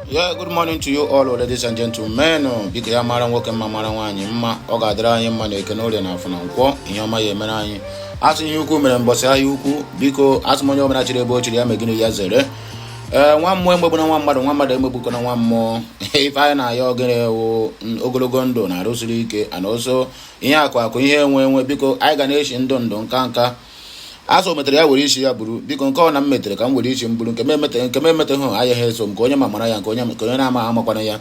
Yeah, good morning to you all, ladies and gentlemen. Biko ya mara nwoke mma mara nwaanyị mma, ọ ga-adịrị anyị mma na eke n'orie na afọ na nkwọ, ihe ọma ya emere anyị. Asị ihe ukwu mere mbọsị ahịa ukwu, biko asị m onye ọbụla chiri ebe o chiri ya megịnị ya zere. Nwa mmụọ emegbu na nwa mmadụ emegbukọ na nwa mmụọ. Ife anyị na-aya ogene wụ ogologo ndụ na arụsiri ike, and also ihe akụ ihe enwe biko anyị ga na-echi ndụ nka. Aso metere ya were isi ya buru biko nke ọ na m metere ka m were isi m buru nke m emete hụ anya ha eso m ka onye ma mara ya nke onye na-ama amakwana ya.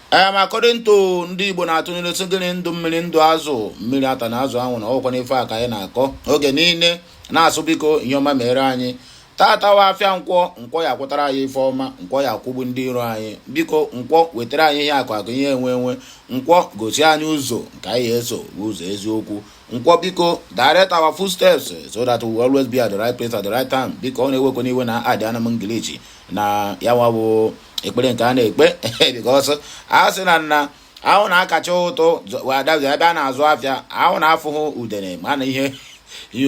According to ndị Igbo na-atụ nile sị gịnị ndụ mmiri ndụ azụ mmiri ata na azụ anwụ na ọkwa n'ife a ka anyị na-akọ oge niile na-asụ biko ihe ọma mere anyị tatawa afịa nkwọ ya kwụtara anyị ife ọma, nkwọ ya akwụgbu ndị iro anyị, biko nkwọ wetara anyị ihe akụ ihe enwe nkwọ gosi anyị ụzọ ka anyị eso ụzọ eziokwu. Nkwọ biko direct our footsteps so that we will always be at the right place at the right time. Biko ọ na-ewekwa n'iwe na adị ana m ngilichi na ya nwa bụ ekpere nke a na-ekpe because a sị na nna ahụ na-akacha ụtụ adazi ebe a na-azụ afịa ahụ na-afụhụ udene mana ihe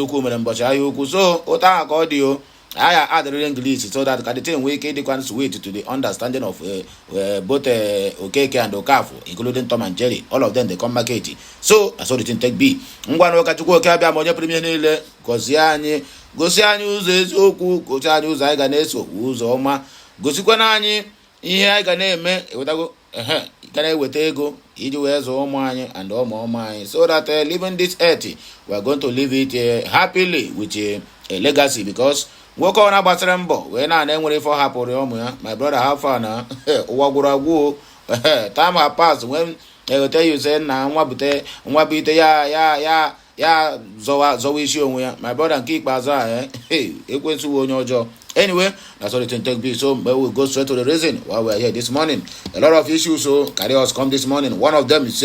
ukwu mere mbọchị ahịa ukwu, so ụta ahụ ka ọ dị o I add the English so that the thing we can switch to the understanding of both Okeke and Okafu, including Tom and Jerry. All of them they come market. So I saw the thing take B. Ngwano Kachuko Kabia Monya Premier Nile, Gosiani ụzọ eziokwu, Gosiani ụzọ anyị ga na-eso ụzọ ọma, gosikwana anyị ihe anyị ga na-eme ewetago ga na-eweta ego iji wee zụọ ụmụ anyị and ụmụ anyị, so that living this earth we are going to live it happily with a legacy, because nwoke ọ na-agbasara mbọ wee na-enwere ife ọ hapụrụ ụmụ ya. My brother have fun na ụwa gwụrụ agwụ time has passed when tell you say na nwa bute ya zọwa isi onwe ya. My brother nke ikpeazụ a ekwensu onye ọjọọ. Anyway, that's all it can take. So we go straight to the reason why we are here this morning. A lot of issues so carry us come this morning. One of them is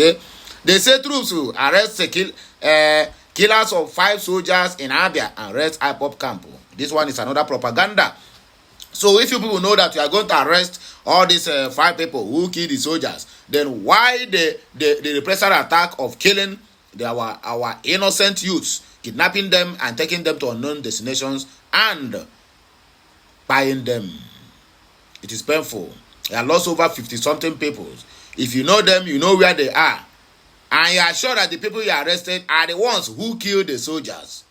they say troops to arrest killers of 5 soldiers in Abia and arrest IPOB camp. This one is another propaganda. So if you people know that you are going to arrest all these 5 people who killed the soldiers, then why the repressive attack of killing our innocent youths, kidnapping them and taking them to unknown destinations and buying them? It is painful. They are lost over 50-something people. If you know them, you know where they are. And you are sure that the people you arrested are the ones who killed the soldiers.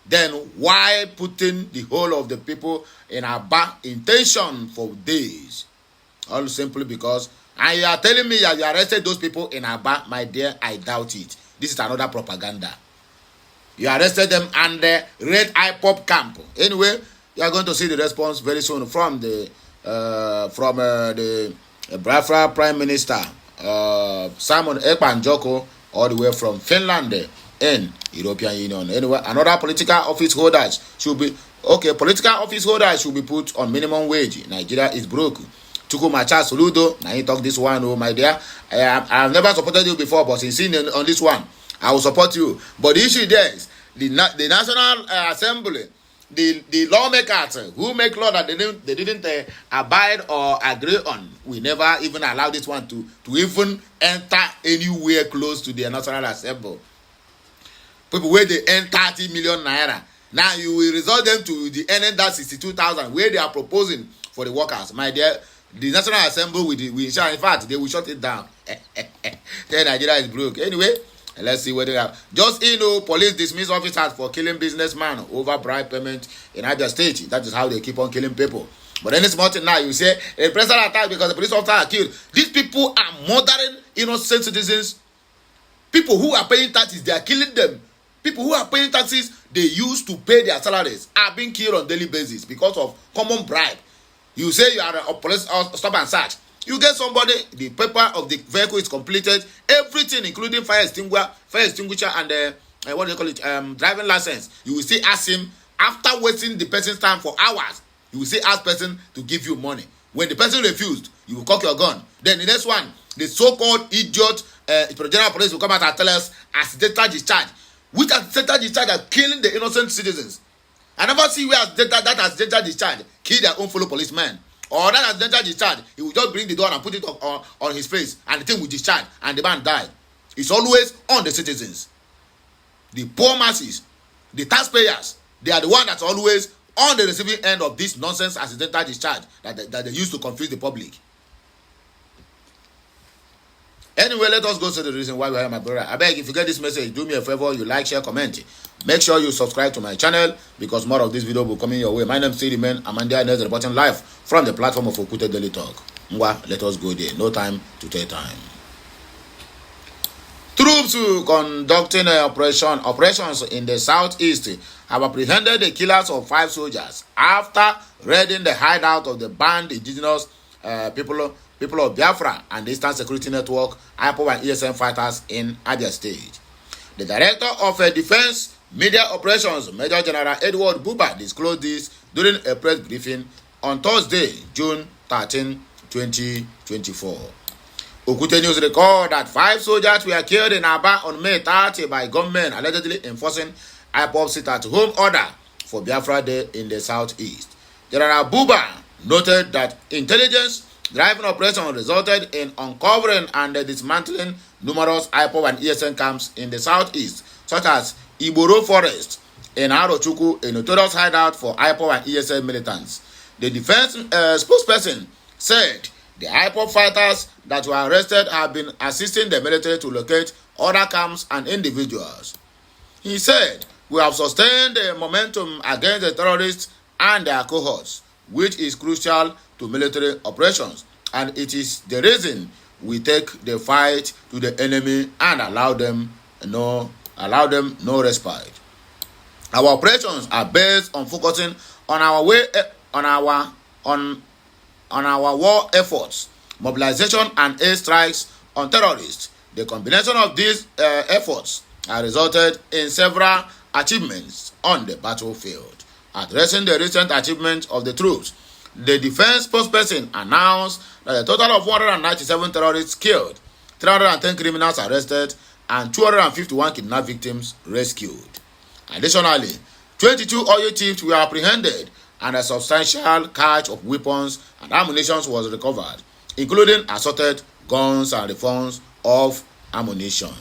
Then why putting the whole of the people in a bad intention for days? All simply because, and you are telling me that you arrested those people in Aba, my dear, I doubt it. This is another propaganda. You arrested them and the Red IPOB camp. Anyway, you are going to see the response very soon from the Biafra Prime Minister Simon Ekpan Joko, all the way from Finland in European Union. Anyway, another political office holders should be put on minimum wage. Nigeria is broke. Chukwumacha Soludo, now you talk this one, oh my dear. I have never supported you before, but since seeing on this one, I will support you. But the issue there is the National Assembly, the lawmakers who make law that they didn't abide or agree on, we never even allow this one to even enter anywhere close to the National Assembly. People where they earn 30 million naira. Now you will result them to the earning that 62,000 where they are proposing for the workers. My dear, the National Assembly will in fact they will shut it down. Then Nigeria is broke. Anyway, let's see what they have. Just police dismiss officers for killing businessman over bribe payment in Abia State. That is how they keep on killing people. But any small thing now, you say a president attack because the police officer are killed. These people are murdering innocent citizens. People who are paying taxes, they are killing them. People who are paying taxes, they used to pay their salaries, are being killed on daily basis because of common bribe. You say you are a police stop and search. You get somebody, the paper of the vehicle is completed, everything including fire extinguisher and what do you call it, driving license. You will still ask him, after wasting the person's time for hours, you will still ask person to give you money. When the person refused, you will cock your gun. Then the next one, the so-called idiot general police will come out and tell us accidental discharge. Which accidental discharge are killing the innocent citizens. I never see where that accidental discharge kill their own fellow policemen. Or that accidental discharge, he will just bring the gun and put it on his face and the thing will discharge and the man died. It's always on the citizens. The poor masses, the taxpayers, they are the one that's always on the receiving end of this nonsense accidental discharge that they use to confuse the public. Anyway, let us go to the reason why we are my brother. I beg, if you get this message, do me a favor, you like, share, comment. Make sure you subscribe to my channel because more of this video will come in your way. My name is Steedyman. I'm Andy Inez, reporting live from the platform of Okute Daily Talk. Let us go there. No time to take time. Troops conducting operations in the southeast have apprehended the killers of 5 soldiers after raiding the hideout of the banned indigenous people of Biafra and the Eastern Security Network, IPOB and ESN fighters in Abia State. The Director of Defense Media Operations, Major General Edward Buba, disclosed this during a press briefing on Thursday, June 13, 2024. Okute News record that 5 soldiers were killed in Aba on May 30 by gunmen allegedly enforcing IPOB sit-at-home order for Biafra Day in the southeast. General Buba noted that intelligence driving operation resulted in uncovering and dismantling numerous IPOB and ESN camps in the southeast, such as Iboro Forest in Arochukwu, a notorious hideout for IPOB and ESN militants. The defense spokesperson said the IPOB fighters that were arrested have been assisting the military to locate other camps and individuals. He said, "We have sustained the momentum against the terrorists and their cohorts, which is crucial to military operations, and it is the reason we take the fight to the enemy and allow them no respite. Our operations are based on focusing on our war efforts, mobilization and airstrikes on terrorists. The combination of these efforts has resulted in several achievements on the battlefield." Addressing the recent achievements of the troops, the defense spokesperson announced that a total of 197 terrorists killed, 310 criminals arrested, and 251 kidnapped victims rescued. Additionally, 22 oil thieves were apprehended and a substantial catch of weapons and ammunition was recovered, including assorted guns and refunds of ammunition.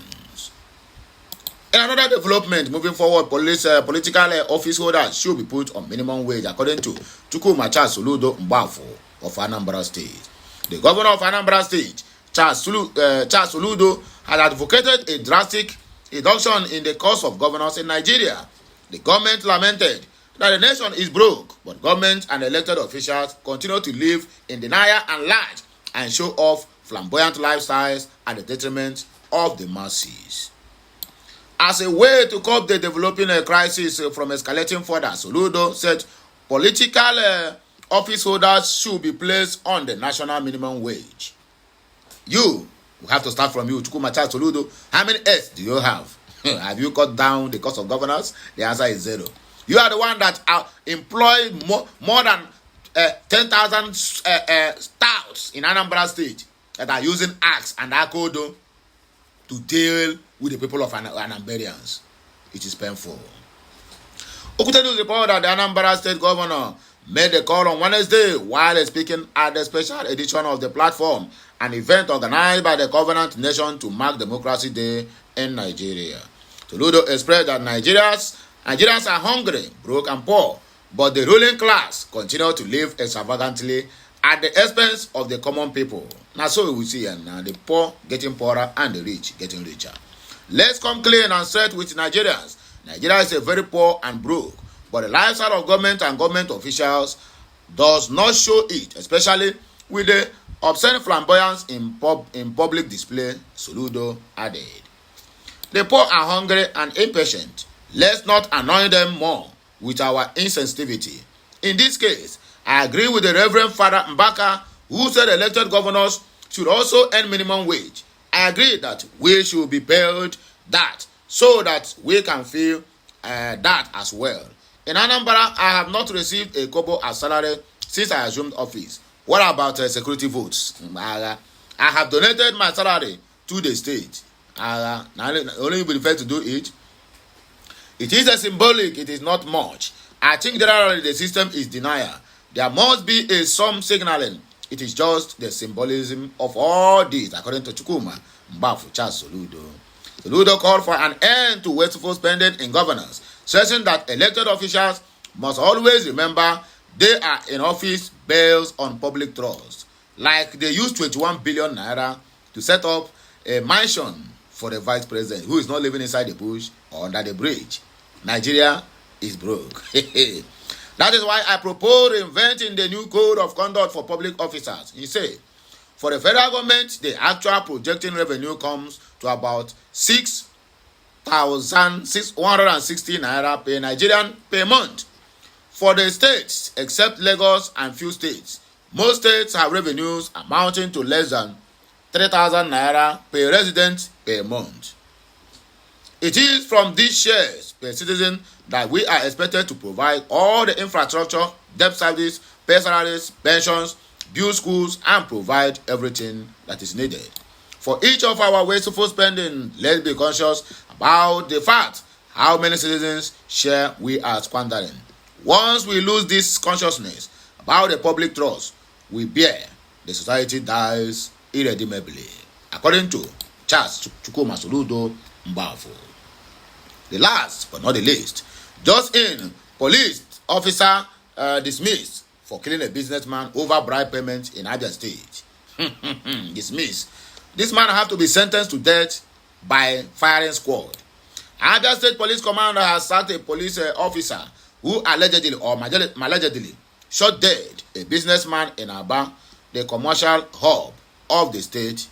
In another development, moving forward, political office holders should be put on minimum wage, according to Chukwuma Charles Soludo Mgbafo of Anambra State. The governor of Anambra State, Charles Soludo, has advocated a drastic reduction in the cost of governance in Nigeria. The government lamented that the nation is broke, but government and elected officials continue to live in denial and lie and show off flamboyant lifestyles at the detriment of the masses. As a way to cope the developing crisis from escalating further, Soludo said political office holders should be placed on the national minimum wage. We have to start from you, Chukwuma Charles Soludo. How many S do you have? Have you cut down the cost of governance? The answer is 0. You are the one that employ more than 10,000 stouts in Anambra State that are using axe and akodo to deal with the people of Anambarians. It is painful. Okute News report that the Anambra State Governor made a call on Wednesday while speaking at the special edition of the platform, an event organized by the Covenant Nation to mark Democracy Day in Nigeria. Soludo expressed that Nigerians are hungry, broke and poor, but the ruling class continue to live extravagantly at the expense of the common people. Now so we see, and the poor getting poorer and the rich getting richer. Let's come clean and straight with Nigerians. Nigeria is a very poor and broke, but the lifestyle of government and government officials does not show it, especially with the obscene flamboyance in public display, Soludo added. The poor are hungry and impatient. Let's not annoy them more with our insensitivity. In this case, I agree with the Reverend Father Mbaka, who said elected governors should also earn minimum wage. I agree that we should be paid that so that we can feel that as well. In Anambra, I have not received a kobo as salary since I assumed office. What about security votes? I have donated my salary to the state. Only you prefer to do it. It is a symbolic, it is not much. I think generally the system is denial. There must be some signaling. It is just the symbolism of all this, according to Chukwuma Mgbafo Charles Soludo. Soludo called for an end to wasteful spending in governance, stressing that elected officials must always remember they are in office based on public trust. Like they used 21 billion naira to set up a mansion for the vice president who is not living inside the bush or under the bridge. Nigeria is broke. That is why I propose inventing the new code of conduct for public officers. He said, for the federal government, the actual projecting revenue comes to about 6,160 naira per Nigerian per month. For the states, except Lagos and few states, most states have revenues amounting to less than 3,000 naira per resident per month. It is from these shares per citizen that we are expected to provide all the infrastructure, debt service, pay salaries, pensions, build schools, and provide everything that is needed. For each of our wasteful spending, let's be conscious about the fact how many citizens share we are squandering. Once we lose this consciousness about the public trust we bear, the society dies irredeemably. According to Charles Chukwuma Soludo Mbafo. The last but not the least, just in, police officer dismissed for killing a businessman over bribe payment in Abia State. Dismissed. This man have to be sentenced to death by firing squad. Abia State Police Commander has sacked a police officer who allegedly or allegedly shot dead a businessman in Aba, the commercial hub of the state.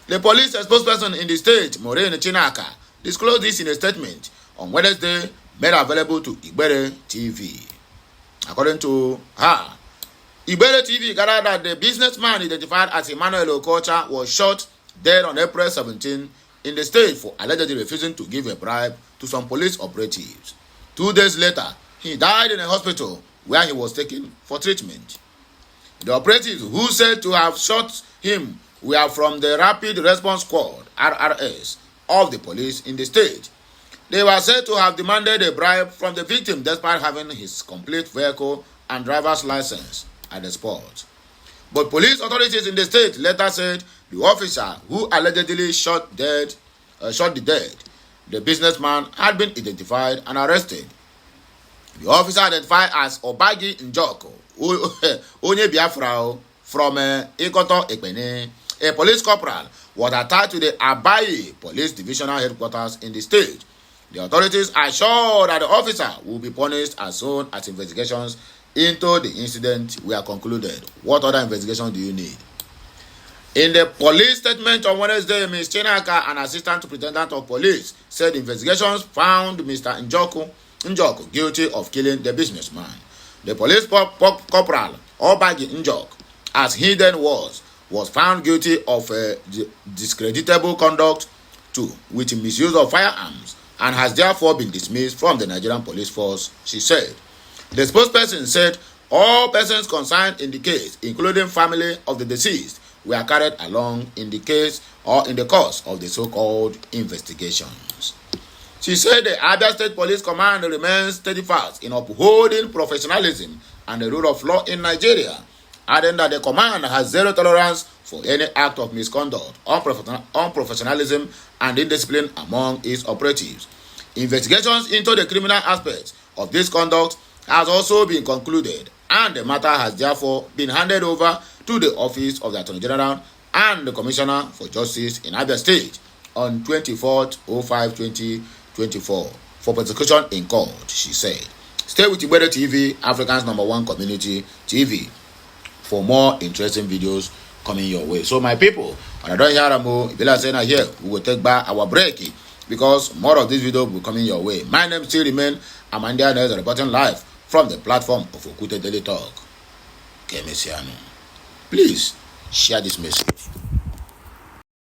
The police spokesperson in the state, Maureen Chinaka, disclosed this in a statement on Wednesday made available to Igbere TV. According to her, Igbere TV gathered that the businessman identified as Emmanuel Okocha was shot dead on April 17 in the state for allegedly refusing to give a bribe to some police operatives. 2 days later, he died in a hospital where he was taken for treatment. The operatives who said to have shot him were from the Rapid Response Squad, RRS, of the police in the state. They were said to have demanded a bribe from the victim despite having his complete vehicle and driver's license at the spot. But police authorities in the state later said the officer who allegedly shot the businessman had been identified and arrested. The officer identified as Obagi Njoko, Onye Biafra from Ikoto Ekpene, a police corporal, was attached to the Abayi Police Divisional Headquarters in the state. The authorities are sure that the officer will be punished as soon as investigations into the incident were concluded. What other investigation do you need? In the police statement on Wednesday, Ms. Chinaka, an assistant superintendent of police, said investigations found Mr. Njoko guilty of killing the businessman. The police corporal, Obagi Njoko, as he then was found guilty of discreditable conduct with misuse of firearms and has therefore been dismissed from the Nigerian police force, she said. The spokesperson said all persons concerned in the case, including family of the deceased, were carried along in the case or in the course of the so-called investigations. She said the Abia State Police Command remains steadfast in upholding professionalism and the rule of law in Nigeria, adding that the command has zero tolerance for any act of misconduct, unprofessionalism, and indiscipline among its operatives. Investigations into the criminal aspects of this conduct has also been concluded, and the matter has therefore been handed over to the Office of the Attorney General and the Commissioner for Justice in Abia State on 24/05/2024 for prosecution in court, she said. Stay with Igbere TV, Africa's #1 community TV, for more interesting videos coming your way. So my people, when I don't hear more, if you like saying here, we will take back our break because more of this video will be coming your way. My name still remains Amanda Nez, reporting live from the platform of Okute Daily Talk. Please share this message.